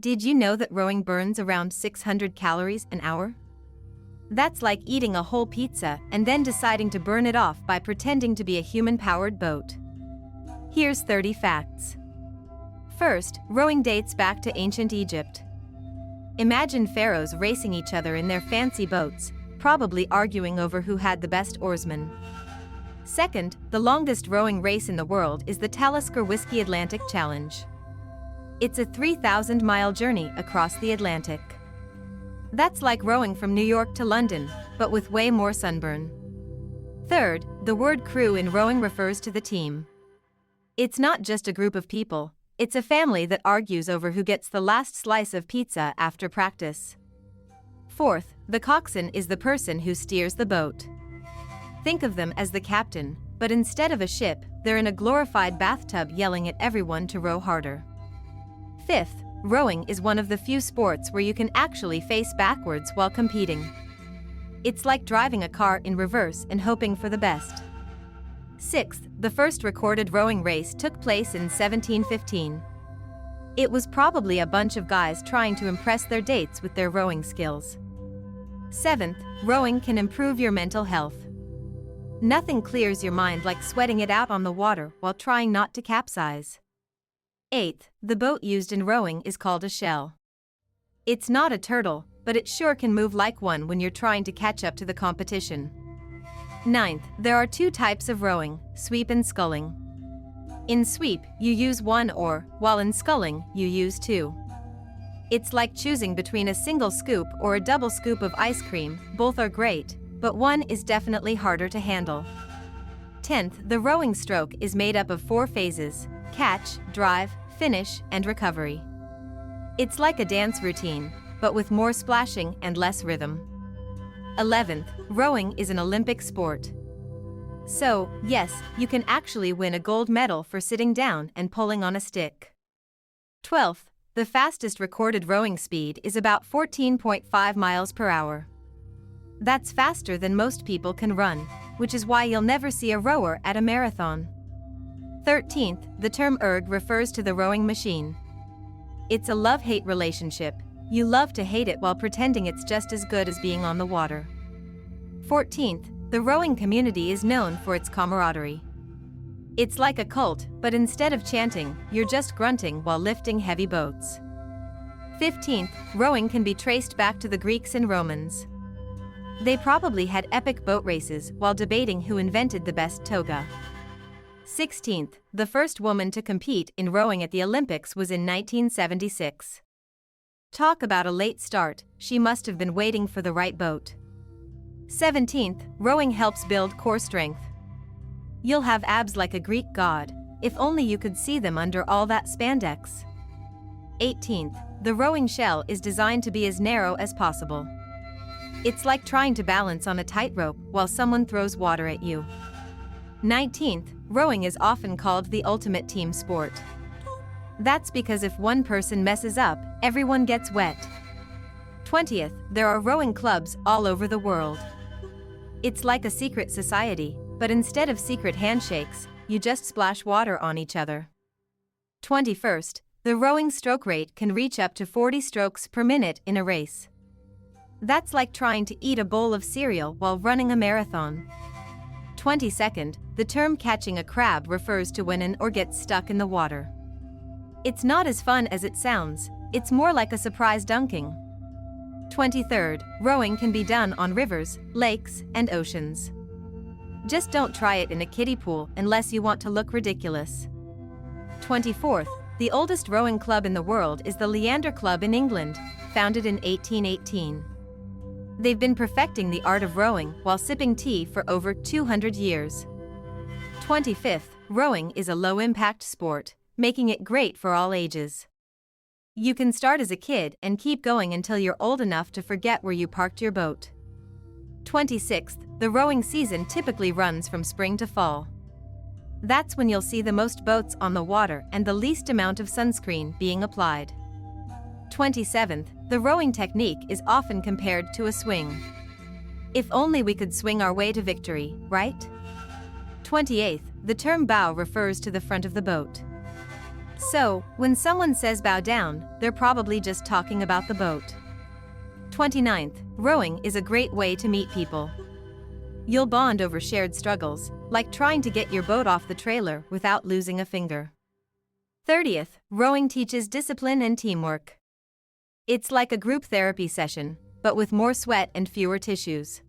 Did you know that rowing burns around 600 calories an hour? That's like eating a whole pizza and then deciding to burn it off by pretending to be a human-powered boat. Here's 30 facts. First, rowing dates back to ancient Egypt. Imagine pharaohs racing each other in their fancy boats, probably arguing over who had the best oarsmen. Second, the longest rowing race in the world is the Talisker Whiskey Atlantic Challenge. It's a 3,000-mile journey across the Atlantic. That's like rowing from New York to London, but with way more sunburn. Third, the word crew in rowing refers to the team. It's not just a group of people, it's a family that argues over who gets the last slice of pizza after practice. Fourth, the coxswain is the person who steers the boat. Think of them as the captain, but instead of a ship, they're in a glorified bathtub yelling at everyone to row harder. Fifth, rowing is one of the few sports where you can actually face backwards while competing. It's like driving a car in reverse and hoping for the best. Sixth, the first recorded rowing race took place in 1715. It was probably a bunch of guys trying to impress their dates with their rowing skills. Seventh, rowing can improve your mental health. Nothing clears your mind like sweating it out on the water while trying not to capsize. Eighth, the boat used in rowing is called a shell. It's not a turtle, but it sure can move like one when you're trying to catch up to the competition. Ninth, there are two types of rowing, sweep and sculling. In sweep, you use one oar, while in sculling, you use two. It's like choosing between a single scoop or a double scoop of ice cream, both are great, but one is definitely harder to handle. 10th, the rowing stroke is made up of 4 phases: catch, drive, finish, and recovery. It's like a dance routine, but with more splashing and less rhythm. 11th, rowing is an Olympic sport. So, yes, you can actually win a gold medal for sitting down and pulling on a stick. 12th, the fastest recorded rowing speed is about 14.5 miles per hour. That's faster than most people can run, which is why you'll never see a rower at a marathon. 13th, the term erg refers to the rowing machine. It's a love-hate relationship. You love to hate it while pretending it's just as good as being on the water. 14th, the rowing community is known for its camaraderie. It's like a cult, but instead of chanting, you're just grunting while lifting heavy boats. 15th, rowing can be traced back to the Greeks and Romans. They probably had epic boat races while debating who invented the best toga. 16th, the first woman to compete in rowing at the Olympics was in 1976. Talk about a late start, she must have been waiting for the right boat. 17th, rowing helps build core strength. You'll have abs like a Greek god, if only you could see them under all that spandex. 18th, the rowing shell is designed to be as narrow as possible. It's like trying to balance on a tightrope while someone throws water at you. 19th, rowing is often called the ultimate team sport. That's because if one person messes up, everyone gets wet. 20th, there are rowing clubs all over the world. It's like a secret society, but instead of secret handshakes, you just splash water on each other. 21st, the rowing stroke rate can reach up to 40 strokes per minute in a race. That's like trying to eat a bowl of cereal while running a marathon. 22nd, the term catching a crab refers to when an oar gets stuck in the water. It's not as fun as it sounds, it's more like a surprise dunking. 23rd, rowing can be done on rivers, lakes, and oceans. Just don't try it in a kiddie pool unless you want to look ridiculous. 24th, the oldest rowing club in the world is the Leander Club in England, founded in 1818. They've been perfecting the art of rowing while sipping tea for over 200 years. 25th, rowing is a low-impact sport, making it great for all ages. You can start as a kid and keep going until you're old enough to forget where you parked your boat. 26th, the rowing season typically runs from spring to fall. That's when you'll see the most boats on the water and the least amount of sunscreen being applied. 27th, the rowing technique is often compared to a swing. If only we could swing our way to victory, right? 28th, the term bow refers to the front of the boat. So, when someone says bow down, they're probably just talking about the boat. 29th, rowing is a great way to meet people. You'll bond over shared struggles, like trying to get your boat off the trailer without losing a finger. 30th, rowing teaches discipline and teamwork. It's like a group therapy session, but with more sweat and fewer tissues.